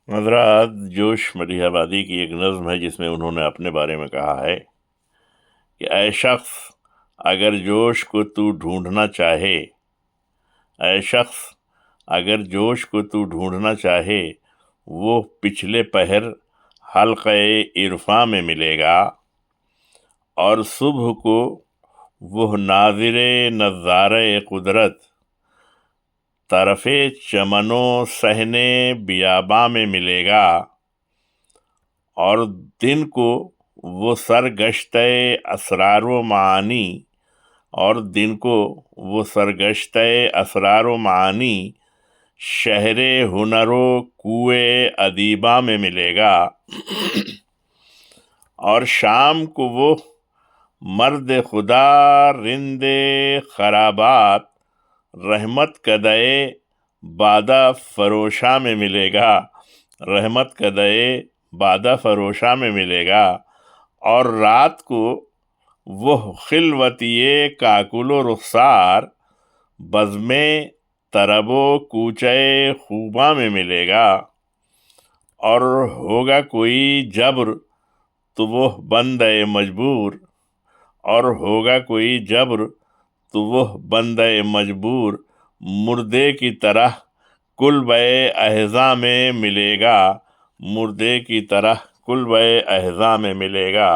حضرات، جوش ملیح آبادی کی ایک نظم ہے جس میں انہوں نے اپنے بارے میں کہا ہے کہ اے شخص اگر جوش کو تو ڈھونڈنا چاہے، اے شخص اگر جوش کو تو ڈھونڈنا چاہے، وہ پچھلے پہر حلقہ عرفاں میں ملے گا، اور صبح کو وہ ناظر نظارہ قدرت طرف چمن و صحن بیاباں میں ملے گا، اور دن کو وہ سرگشتہ اسرار و معانی اسرار و معانی شہر ہنر و کوئے ادیبہ میں ملے گا، اور شام کو وہ مرد خدا رند خرابات رحمت کدے بادہ فروشاں میں ملے گا، اور رات کو وہ خلوتی کاکل و رخسار بزم طرب و کوچے خوباں میں ملے گا، اور ہوگا کوئی جبر تو وہ بندہ مجبور مردے کی طرح کلبہ احزاں میں ملے گا،